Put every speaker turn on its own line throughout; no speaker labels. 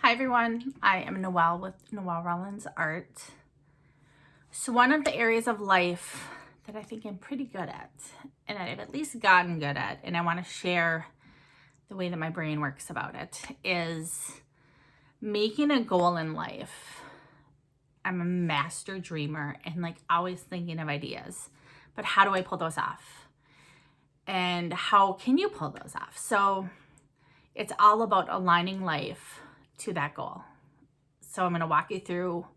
Hi everyone, I am Noelle with Noelle Rollins Art. So one of the areas of life that I think I'm pretty good at, and I've at least gotten good at, and I want to share the way that my brain works about it, is making a goal in life. I'm a master dreamer and always thinking of ideas, but how do I pull those off? And how can you pull those off? So it's all about aligning life to that goal. So I'm going to walk you through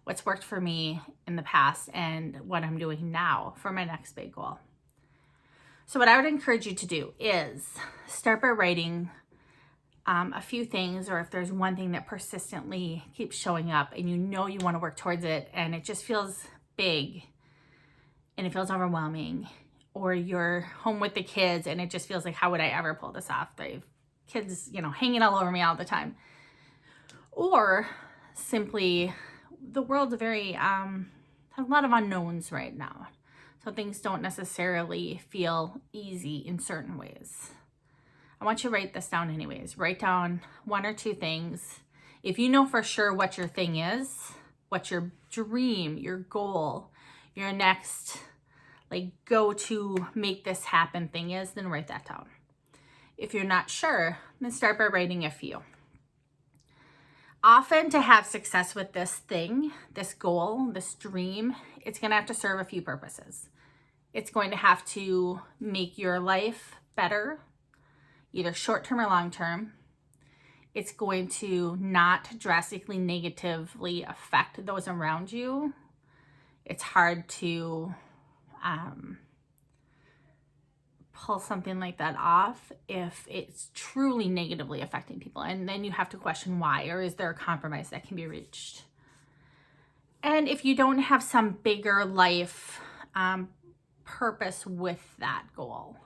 what's worked for me in the past and what I'm doing now for my next big goal. So what I would encourage you to do is start by writing a few things, or if there's one thing that persistently keeps showing up and you want to work towards it and it just feels big and it feels overwhelming, or you're home with the kids and it just feels like, how would I ever pull this off? They have kids, hanging all over me all the time. Or simply, the world's very, has a lot of unknowns right now. So things don't necessarily feel easy in certain ways. I want you to write this down anyways. Write down one or two things. If you know for sure what your thing is, what your dream, your goal, your next go to make this happen thing is, then write that down. If you're not sure, then start by writing a few. Often, to have success with this thing, this goal, this dream, it's going to have to serve a few purposes. It's going to have to make your life better, either short-term or long-term. It's going to not drastically negatively affect those around you. It's hard to pull something like that off if it's truly negatively affecting people. And then you have to question why, or is there a compromise that can be reached? And if you don't have some bigger life purpose with that goal,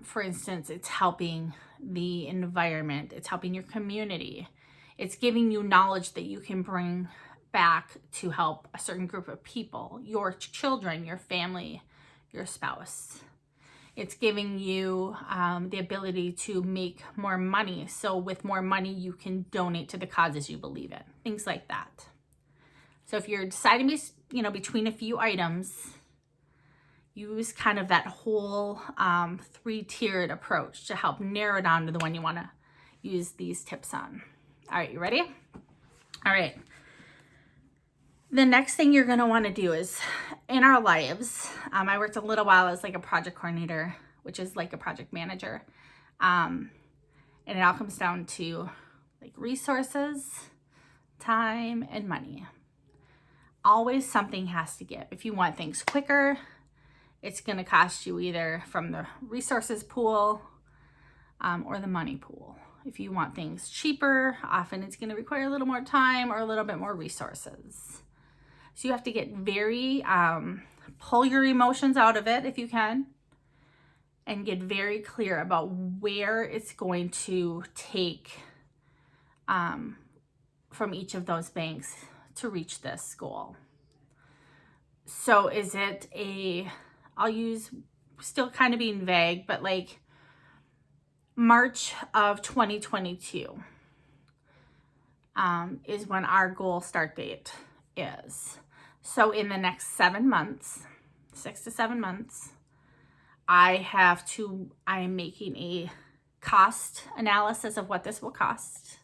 for instance, it's helping the environment, it's helping your community, it's giving you knowledge that you can bring back to help a certain group of people, your children, your family, your spouse. It's giving you the ability to make more money. So with more money, you can donate to the causes you believe in, things like that. So if you're deciding, between a few items, use kind of that whole three-tiered approach to help narrow down to the one you want to use these tips on. All right, you ready? All right. The next thing you're going to want to do is, in our lives, I worked a little while as a project coordinator, which is like a project manager. And it all comes down to resources, time, and money. Always something has to give. If you want things quicker, it's going to cost you either from the resources pool or the money pool. If you want things cheaper, often it's going to require a little more time or a little bit more resources. So you have to get very, pull your emotions out of it if you can, and get very clear about where it's going to take from each of those banks to reach this goal. So is it I'll use, still kind of being vague, but March of 2022 is when our goal start date is. So in the next 7 months, 6 to 7 months, I am making a cost analysis of what this will cost.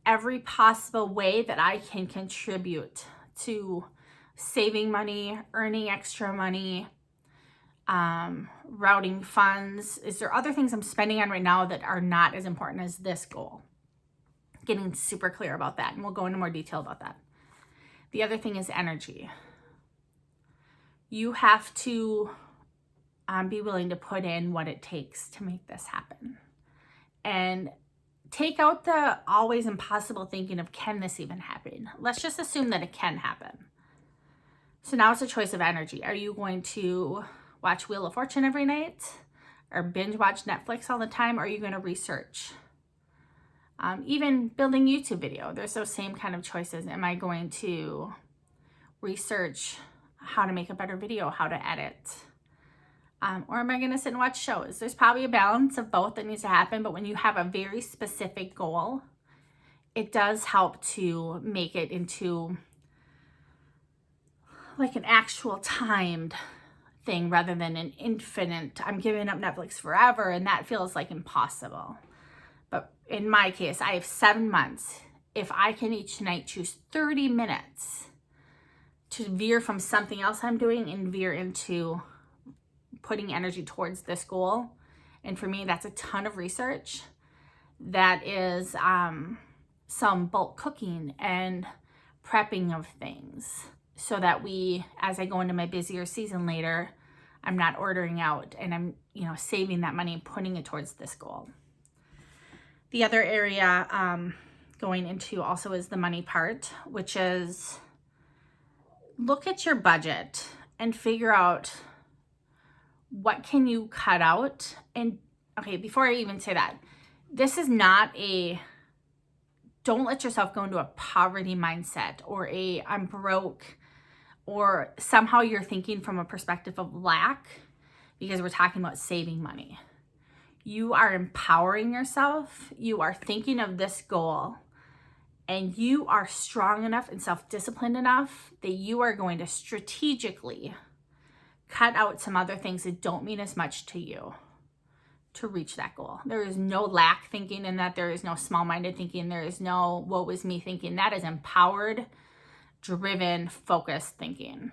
Every possible way that I can contribute to saving money, earning extra money, routing funds. Is there other things I'm spending on right now that are not as important as this goal? Getting super clear about that, and we'll go into more detail about that. The other thing is energy. You have to be willing to put in what it takes to make this happen. And take out the always impossible thinking of, can this even happen? Let's just assume that it can happen. So now it's a choice of energy. Are you going to watch Wheel of Fortune every night or binge watch Netflix all the time? Or are you going to research? Even building YouTube video, there's those same kind of choices. Am I going to research how to make a better video, how to edit? Or am I going to sit and watch shows? There's probably a balance of both that needs to happen, but when you have a very specific goal, it does help to make it into like an actual timed thing rather than an infinite, I'm giving up Netflix forever, and that feels like impossible. But in my case, I have 7 months. If I can each night choose 30 minutes to veer from something else I'm doing and veer into putting energy towards this goal, and for me, that's a ton of research. That is some bulk cooking and prepping of things so that as I go into my busier season later, I'm not ordering out and I'm, saving that money and putting it towards this goal. The other area going into also is the money part, which is look at your budget and figure out what can you cut out. And okay, before I even say that, this is not don't let yourself go into a poverty mindset or I'm broke, or somehow you're thinking from a perspective of lack, because we're talking about saving money. You are empowering yourself. You are thinking of this goal, and you are strong enough and self-disciplined enough that you are going to strategically cut out some other things that don't mean as much to you to reach that goal. There is no lack thinking in that. There is no small-minded thinking. There is no woe is me thinking. That is empowered, driven, focused thinking.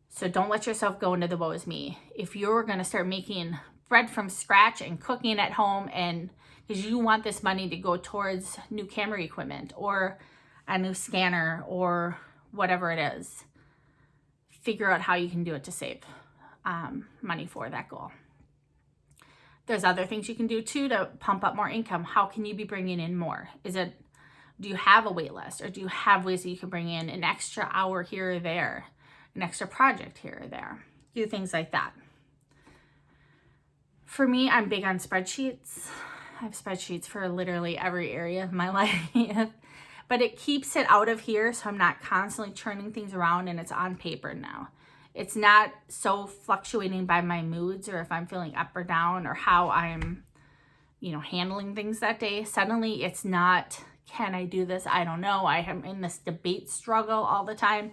So don't let yourself go into the woe is me. If you're going to start making bread from scratch and cooking at home, and because you want this money to go towards new camera equipment or a new scanner or whatever it is, figure out how you can do it to save money for that goal. There's other things you can do too to pump up more income. How can you be bringing in more? Do you have a wait list, or do you have ways that you can bring in an extra hour here or there, an extra project here or there? Do things like that. For me, I'm big on spreadsheets. I have spreadsheets for literally every area of my life, but it keeps it out of here so I'm not constantly churning things around, and it's on paper now. It's not so fluctuating by my moods or if I'm feeling up or down or how I'm, handling things that day. Suddenly it's not, can I do this? I don't know. I am in this debate struggle all the time.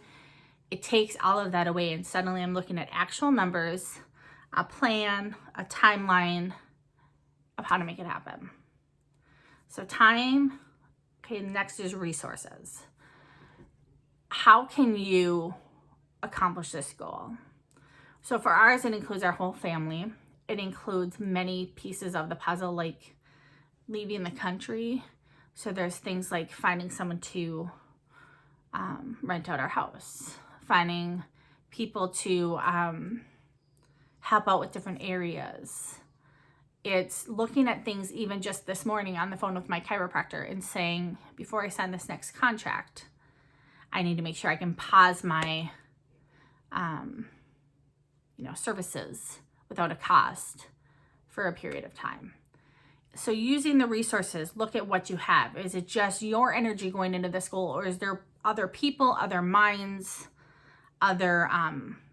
It takes all of that away, and suddenly I'm looking at actual numbers, a plan, a timeline of how to make it happen. So time, okay, next is resources. How can you accomplish this goal? So for ours, it includes our whole family. It includes many pieces of the puzzle, like leaving the country. So there's things like finding someone to rent out our house, finding people to help out with different areas. It's looking at things, even just this morning on the phone with my chiropractor, and saying, before I sign this next contract, I need to make sure I can pause my services without a cost for a period of time. So using the resources, look at what you have. Is it just your energy going into this goal, or is there other people, other minds, other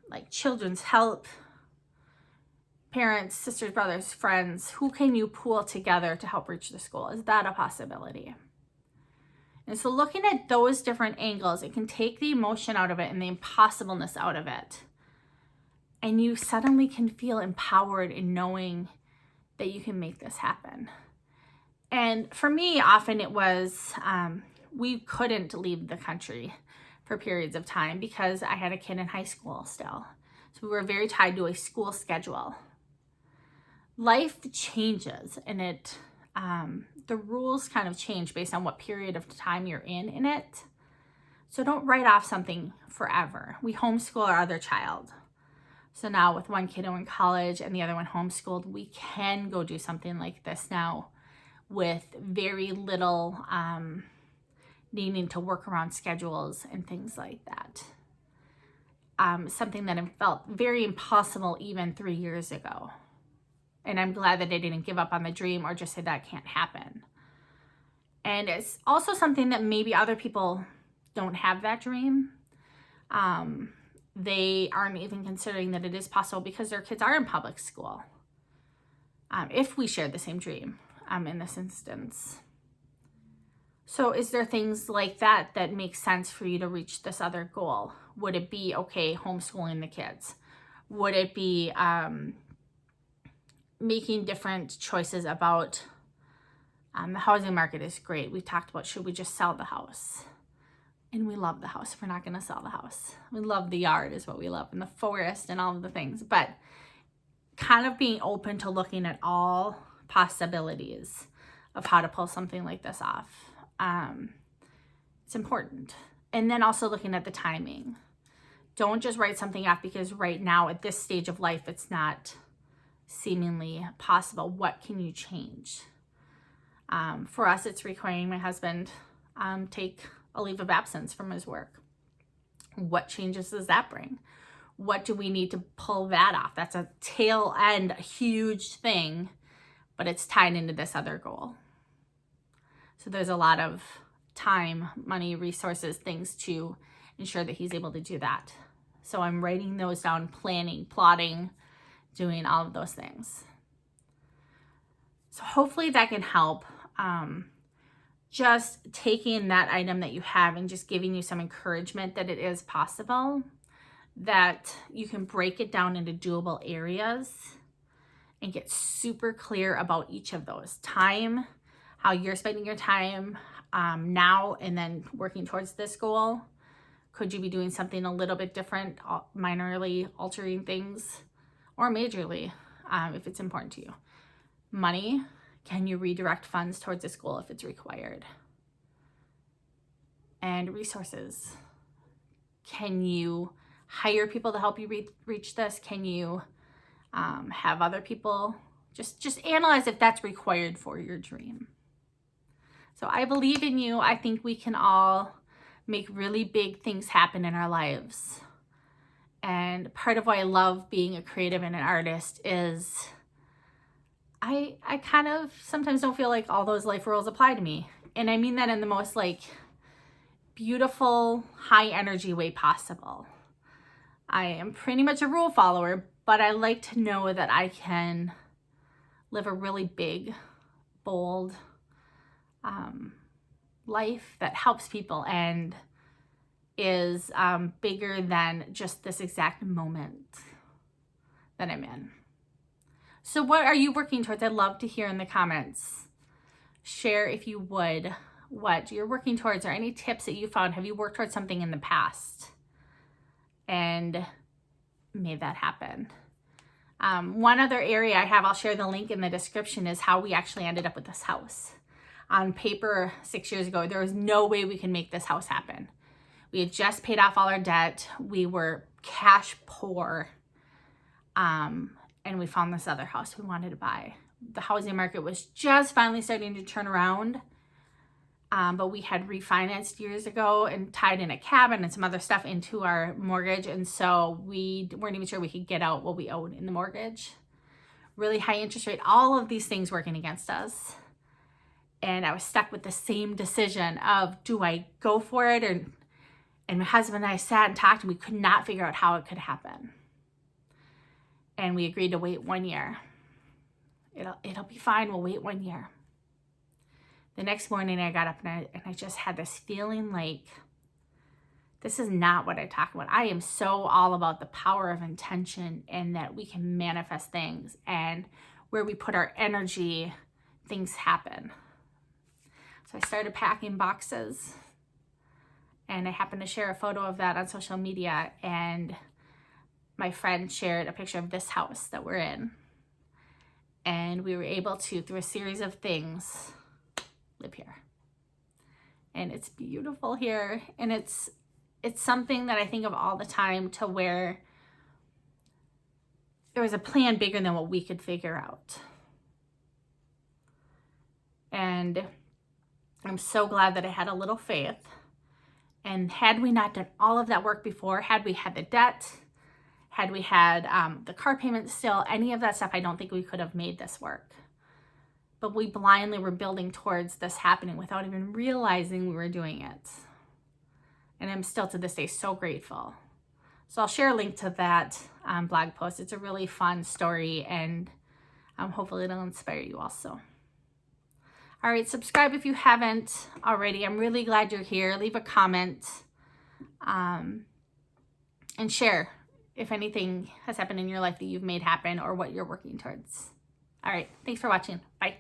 like children's help, parents, sisters, brothers, friends? Who can you pool together to help reach this goal? Is that a possibility? And so looking at those different angles, it can take the emotion out of it and the impossibleness out of it. And you suddenly can feel empowered in knowing that you can make this happen. And for me, often it was, we couldn't leave the country for periods of time because I had a kid in high school still. So we were very tied to a school schedule. Life changes, and the rules kind of change based on what period of time you're in it. So don't write off something forever. We homeschool our other child. So now with one kid in college and the other one homeschooled, we can go do something like this now with very little needing to work around schedules and things like that. Something that felt very impossible even 3 years ago. And I'm glad that I didn't give up on the dream or just say that can't happen. And it's also something that maybe other people don't have that dream. They aren't even considering that it is possible because their kids are in public school. If we share the same dream in this instance. So is there things like that that make sense for you to reach this other goal? Would it be, okay, homeschooling the kids? Would it be making different choices about the housing market is great. We talked about, should we just sell the house? And we love the house. We're not going to sell the house. We love the yard is what we love, and the forest and all of the things. But kind of being open to looking at all possibilities of how to pull something like this off. It's important. And then also looking at the timing. Don't just write something off because right now at this stage of life, it's not seemingly possible. What can you change? For us, it's requiring my husband take a leave of absence from his work. What changes does that bring? What do we need to pull that off? That's a tail end, a huge thing, but it's tied into this other goal. So there's a lot of time, money, resources, things to ensure that he's able to do that. So I'm writing those down, planning, plotting, doing all of those things. So hopefully that can help. Just taking that item that you have and just giving you some encouragement that it is possible, that you can break it down into doable areas and get super clear about each of those. Time, how you're spending your time now and then working towards this goal. Could you be doing something a little bit different, minorly altering things, or majorly if it's important to you? Money, can you redirect funds towards this goal if it's required? And resources, can you hire people to help you reach this? Can you have other people? Just analyze if that's required for your dream. So I believe in you. I think we can all make really big things happen in our lives. And part of why I love being a creative and an artist is I kind of sometimes don't feel like all those life rules apply to me. And I mean that in the most like beautiful, high energy way possible. I am pretty much a rule follower, but I like to know that I can live a really big, bold life that helps people and is bigger than just this exact moment that I'm in. So what are you working towards? I'd love to hear in the comments. Share, if you would, what you're working towards or any tips that you found. Have you worked towards something in the past and made that happen? One other area I have, I'll share the link in the description, is how we actually ended up with this house. On paper 6 years ago, there was no way we could make this house happen. We had just paid off all our debt. We were cash poor. And we found this other house we wanted to buy. The housing market was just finally starting to turn around. But we had refinanced years ago and tied in a cabin and some other stuff into our mortgage. And so we weren't even sure we could get out what we owed in the mortgage. Really high interest rate, all of these things working against us. And I was stuck with the same decision of, do I go for it? And my husband and I sat and talked, and we could not figure out how it could happen. And we agreed to wait 1 year. It'll be fine. We'll wait 1 year. The next morning I got up and I just had this feeling like this is not what I talk about. I am so all about the power of intention and that we can manifest things, and where we put our energy, things happen. So I started packing boxes, and I happened to share a photo of that on social media, and my friend shared a picture of this house that we're in. And we were able to, through a series of things, live here. And it's beautiful here. And it's something that I think of all the time, to where there was a plan bigger than what we could figure out. And I'm so glad that I had a little faith. And had we not done all of that work before, had we had the debt, had we had the car payment still, any of that stuff, I don't think we could have made this work. But we blindly were building towards this happening without even realizing we were doing it. And I'm still to this day so grateful. So I'll share a link to that blog post. It's a really fun story, and hopefully it'll inspire you also. All right, subscribe if you haven't already. I'm really glad you're here. Leave a comment and share if anything has happened in your life that you've made happen or what you're working towards. All right, thanks for watching. Bye.